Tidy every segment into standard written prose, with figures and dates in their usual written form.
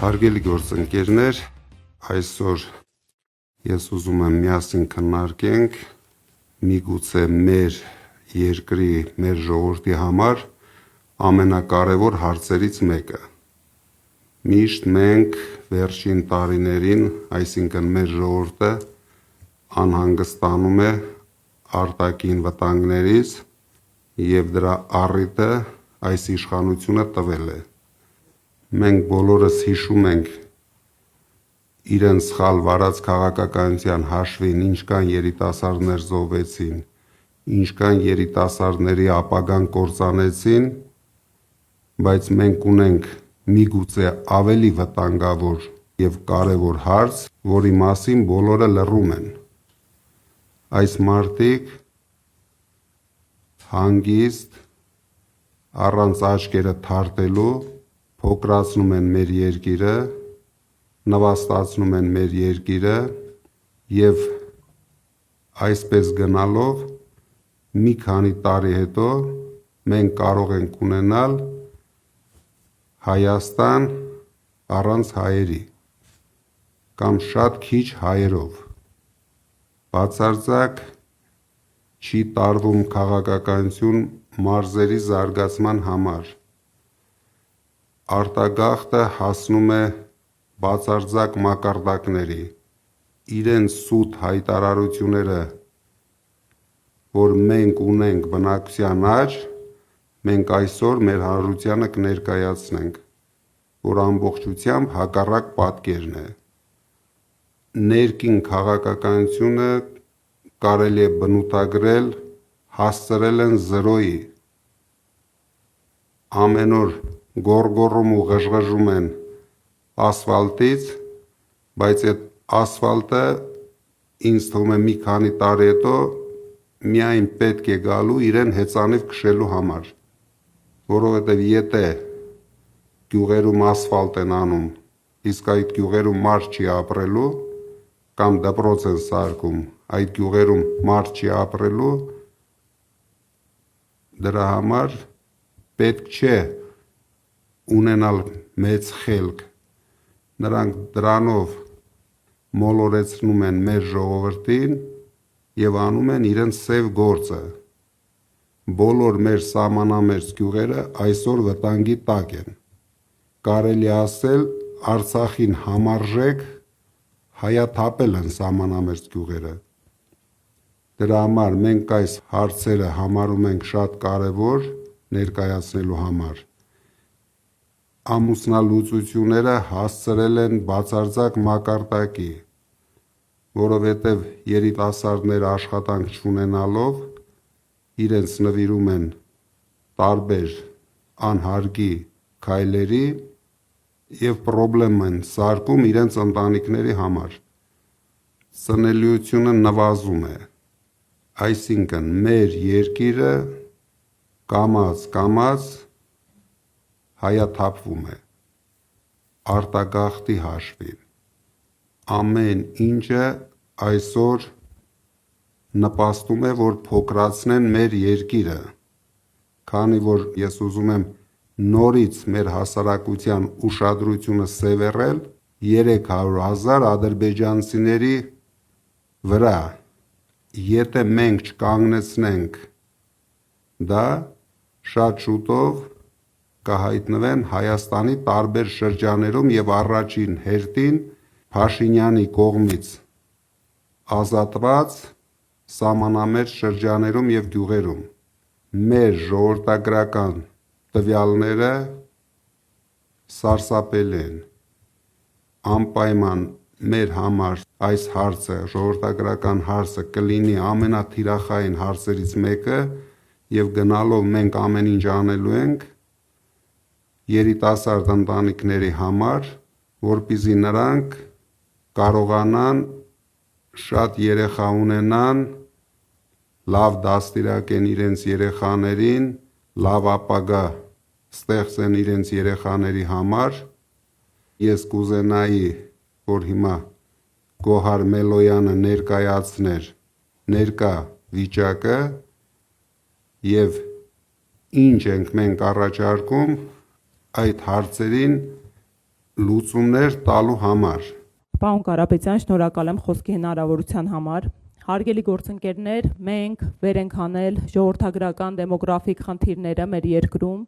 Հարգելի գործընկերներ, այսօր ես ուզում եմ միասին քննարկենք միգուցե մեր երկրի, մեր ժողովրդի համար ամենակարևոր հարցերից մեկը։ Միշտ մենք վերջին տարիներին, այսինքն մեր ժողովուրդը անհանգստանում է արտաքին վտանգներից և դրա առիթը այս իշխանությունը տվել է։ Մենք բոլորս հիշում ենք իրենց սխալ վարած քաղաքականության հաշվին ինչքան երիտասարդներ զոհվեցին, ինչքան երիտասարդների ապագան կործանեցին, բայց մենք ունենք միգուցե ավելի վտանգավոր և կարևոր հարց, որի մասին բոլորը լռում են։ Այս մարդիկ հանգիստ, առանց աչքերը թարթելու փոքրացնում են մեր երկիրը, նվաստացնում են մեր երկիրը և այսպես գնալով մի քանի տարի հետո մենք կարող ենք ունենալ Հայաստան առանց հայերի կամ շատ քիչ հայերով։ Բացարձակ չի տարվում քաղաքականություն մարզերի զարգացման համար։ Արտագաղթը հասնում է բացարձակ մակարդակների, իրենց սուտ հայտարարությունները, որ մենք ունենք բնակչության աճ, մենք այսօր մեր հանրությանը կներկայացնենք, որ ամբողջությամբ հակառակ պատկերն է։ Ներքին քաղաքականությունը կարելի է բնութագրել, հասցրել են զրոյի։ Ամեն օր գոռգոռում ու ղժղժում են ասֆալտից, բայց այդ ասֆալտը ինձ թվում է մի քանի տարի հետո միայն պետք է գալու իրեն հեծանիվ քշելու համար, որովհետև եթե գյուղերում ասֆալտ են անում, իսկ այդ գյուղերում մարդ չի ապրելու, կամ դպրոց են սարքում, այդ գյուղերում մարդ չի ապրելու, դրա համար պետք չէ ունենալ մեծ խելք։ Նրանք դրանով մոլորեցնում են մեր ժողովրդին և անում են իրենց սև գործը։ Բոլոր մեր սահմանամերձ գյուղերը այսօր վտանգի տակ են։ Կարելի է ասել Արցախին համարժեք հայաթափել են սահմանամերձ գյուղերը։ Դրա համար մենք այս հարցերը համարում ենք շատ կարևոր ներկայացնելու համար։ Ամուսնալուծությունները հասցրել են բացարձակ մակարդակի, որովհետև երիտասարդները աշխատանք չունենալով իրենց նվիրում են տարբեր անհարգի քայլերի և պրոբլեմ են սարքում իրենց ընտանիքների համար։ Ծնելիությունը նվազում է, այսինքն մեր երկիրը կամաց հայաթափվում է արտագաղթի հաշվին։ Ամեն ինչը այսօր նպաստում է, որ փոքրացնեն մեր երկիրը, քանի որ ես ուզում եմ նորից մեր հասարակության ուշադրությունը սևեռել 300,000 ադրբեջանցիների վրա։ Եթե մենք չկանգնեցնենք դա, շատ շուտով կհայտնվեն Հայաստանի տարբեր շրջաններում և առաջին հերթին Փաշինյանի կողմից ազատված սահմանամերձ շրջաններում և գյուղերում։ Մեր ժողովրդագրական տվյալները սարսափելի են։ Անպայման մեր համար այս հարցը, ժողովրդագրական հարցը կլինի ամենաթիրախային հարցերից մեկը և գնալով մենք ամեն ինչ անելու ենք երիտասարդ ընտանիքների համար, որպեսզի նրանք կարողանան շատ երեխա ունենան, լավ դաստիարակեն իրենց երեխաներին, լավ ապագա ստեղծեն իրենց երեխաների համար։ Ես կուզենայի, որ հիմա Գոհար Մելոյանը ներկայացներ ներկա վիճակը և ինչ ենք մենք առաջարկում այդ հարցերին լուծումներ տալու համար։ Պարոն Կարապետյան, շնորհակալ եմ խոսքի հնարավորության համար։ Հարգելի գործընկերներ, մենք վեր ենք հանել ժողովրդագրական դեմոգրաֆիկ խնդիրները մեր երկրում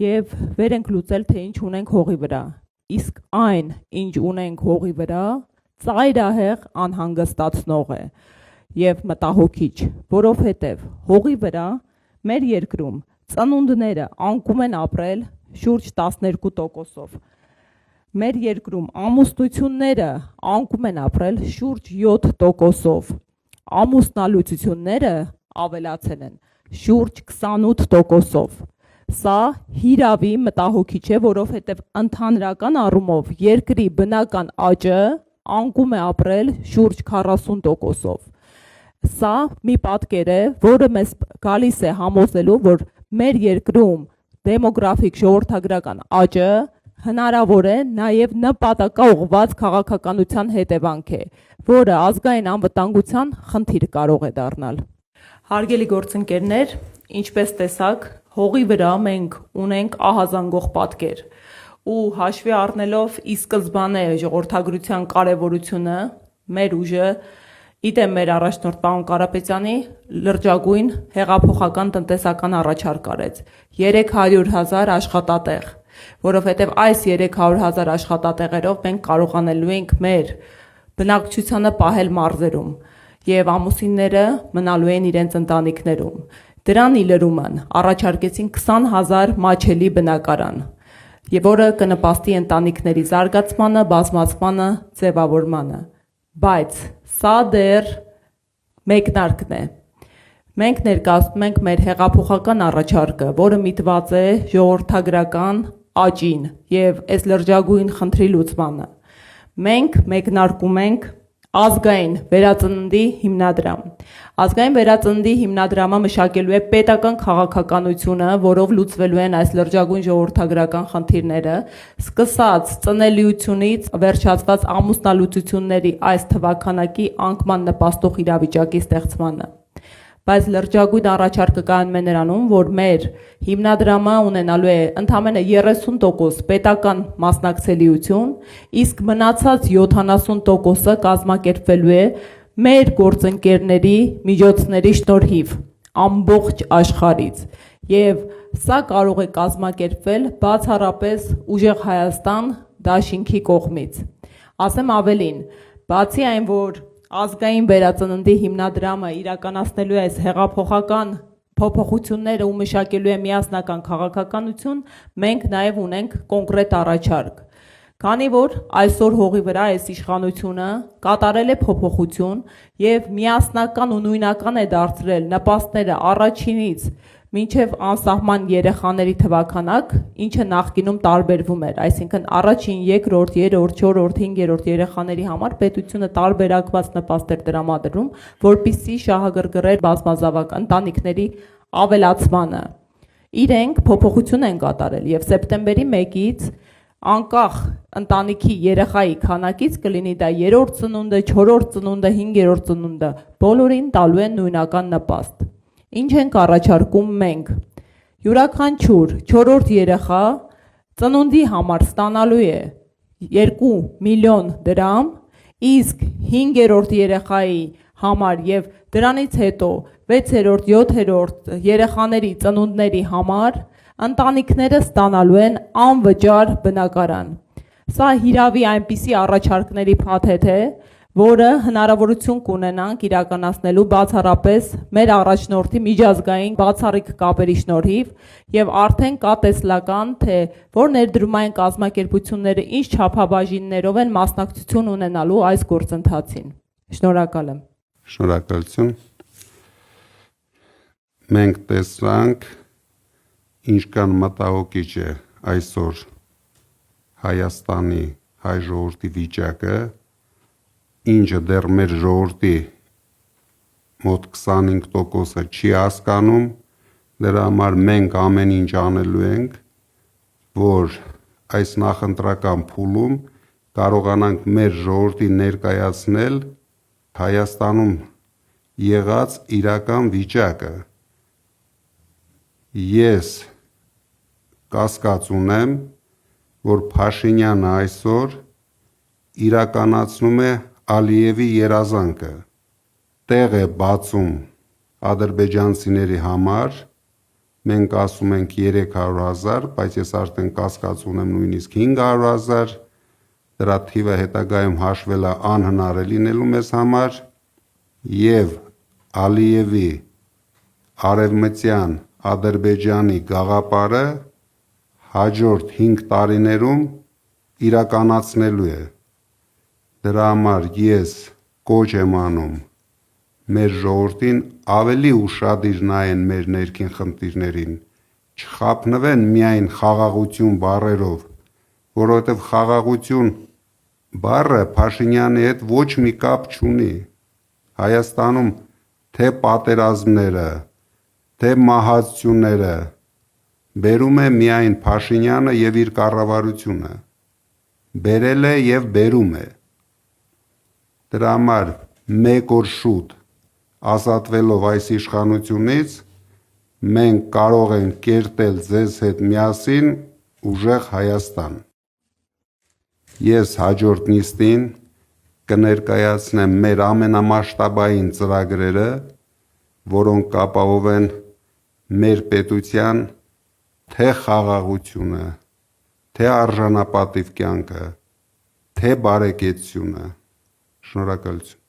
եւ վեր ենք լուծել, թե ինչ ունենք հողի վրա։ Իսկ այն, ինչ ունենք հողի վրա, ծայրահեղ անհանգստացնող է եւ մտահոգիչ, որովհետեւ հողի վրա մեր երկրում ծնունդները անկում են ապրել շուրջ 12%-ով։ Մեր երկրում ամուսնությունները անկում են ապրել շուրջ 7%-ով։ Ամուսնալուծությունները ավելացել են շուրջ 28%-ով։ Սա հիրավի մտահոգիչ է, որովհետև ընդհանրական առումով երկրի բնական աճը անկում է ապրել շուրջ 40%-ով։ Սա մի պատկեր է, որը մեզ գալիս է համոզելու, որ մեր երկրում դեմոգրաֆիկ ժողովրդագրական աճը հնարավոր է նաև նպատակաուղղված քաղաքականության հետևանք է, որը ազգային անվտանգության խնդիր կարող է դառնալ։ Հարգելի գործընկերներ, ինչպես տեսակ, հողի վրա մենք ունենք ահազանգող պատկեր ու հաշվի առնելով ի սկզբանե ժողովրդագրության կարևորությունը, մեր ուժը, իդեմ մեր առաջնորդ պարոն Կարապետյանի լրջագույն հեղափոխական տնտեսական առաջարկ արեց 300,000 աշխատատեղ, որովհետև այս 300,000 աշխատատեղերով մենք կարողանելու ենք մեր բնակչությանը պահել մարզերում եւ ամուսինները մնալու են իրենց ընտանիքներում։ Դրան ի լրումն առաջարկեցին 20,000 մաչելի բնակարան, եւ որը կնպաստի ընտանիքների զարգացմանը, բազմացմանը, ձևավորմանը։ Բայց սա դեռ մեկնարկն է։ Մենք ներկայացնում ենք մեր հեղափոխական առաջարկը, որը միտված է ժողովրդագրական աճին եւ այս լրջագույն խնդրի լուծմանը։ Մենք մեկնարկում ենք ազգային վերածննդի հիմնադրամ։ Ազգային վերածննդի հիմնադրամը մշակելու է պետական քաղաքականությունը, որով լուծվելու են այս լրջագույն ժողովրդագրական խնդիրները, սկսած ծնելիությունից վերջացված ամուսնալուծությունների այս թվաքանակի անկման նպաստող իրավիճակի ստեղծմանը։ Բայց լրջագույն առաջարկը կայանում է նրանում, որ մեր հիմնադրամը ունենալու է ընդամենը 30% պետական մասնակցելիություն, իսկ մնացած 70%-ը կազմակերպվելու է մեր գործընկերների միջոցների շնորհիվ ամբողջ աշխարհից։ Եվ սա կարող է կազմակերպվել բացառապես Ուժեղ Հայաստան դաշինքի կողմից։ Ասեմ ավելին, բացի այն, որ ազգային վերածննդի հիմնադրամը իրականացնելու է այս հեղափոխական փոփոխությունները ու մշակելու է միասնական քաղաքականություն, մենք նաև ունենք կոնկրետ առաջարկ։ Քանի որ այսօր հողի վրա այս իշխանությունը կատարել է փոփոխություն եւ միասնական ու նույնական է դարձրել նպաստները առաջինից մինչև անսահման երեխաների թվաքանակ, ինչը նախկինում տարբերվում էր, այսինքն առաջին, երկրորդ, երրորդ, չորրորդ, հինգերորդ երեխաների համար պետությունը տարբերակված նպաստեր տրամադրում, որպեսզի շահագրգռեր բազմազավակ ընտանիքների ավելացմանը։ Իրենք փոփոխություն են կատարել եւ սեպտեմբերի 1-ից անկախ ընտանիքի երեխայի քանակից կլինի դա 3-րդ ծնունդը, 4-րդ ծնունդը, 5-րդ ծնունդը, բոլորին տալու են նույնական նպաստ։ Ինչ ենք առաջարկում մենք։ Յուրաքանչյուր 4-րդ երեխա ծնունդի համար ստանալու է 2 միլիոն դրամ, իսկ 5-րդ երեխայի համար եւ դրանից հետո 6-րդ, 7-րդ երեխաների ծնունդների համար ընտանիքները ստանալու են անվճար բնակարան։ Սա հիրավի այնպիսի առաջարկների փաթեթ է, որը հնարավորություն կունենանք իրականացնելու բացառապես մեր առաջնորդի միջազգային բացառիկ կապերի շնորհիվ եւ արդեն կա տեսլական, թե որ ներդրումային կազմակերպությունները ինչ չափաբաժիններով են մասնակցություն ունենալու այս գործընթացին։ Շնորհակալ եմ։ Շնորհակալություն։ Մենք տեսանք ինչքան մտահոգիչ է այսօր Հայաստանի հայ ժողովրդի վիճակը, ինչը դեռ մեր ժողովրդի մոտ 25%-ը չի հասկանում, դրա համար մենք ամեն ինչ անելու ենք, որ այս նախընտրական փուլում կարողանանք մեր ժողովրդին ներկայացնել Հայաստանում եղած իրական վիճակը։ Ես կասկած ունեմ, որ Փաշինյանը այսօր իրականացնում է Ալիևի երազանքը, տեղ է բացում ադրբեջանցիների համար, մենք ասում ենք 300,000, բայց ես արդեն կասկած ունեմ նույնիսկ 500,000, դրա թիվը հետագայում հաշվելը անհնար է լինելու մեզ համար, և Ալիևի արևմտյան Ադրբեջանի գաղափարը հաջորդ 5 տարիներում իրականացնելու է։ Դրա համար ես կոչ եմ անում մեր ժողովրդին ավելի ուշադիր նայեն մեր ներքին խնդիրներին, չխաբնվեն միայն խաղաղություն բառերով, որովհետև խաղաղություն բառը Փաշինյանի հետ ոչ մի կապ չունի։ Հայաստանում թե պատերազմները, թե մահացությունները բերում է միայն Փաշինյանը և իր կառավարությունը, բերել է և բերում է։ Դրա համար մեկ օր շուտ ազատվելով այս իշխանությունից, մենք կարող ենք կերտել ձեզ հետ միասին ուժեղ Հայաստան։ Ես հաջորդ նիստին կներկայացնեմ մեր ամենամասշտաբային ծրագրերը, որոնք կապահովեն մեր պետության թե խաղաղությունը, թե արժանապատիվ կյանքը, թե բարեկեցությունը։ Շնորհակալություն։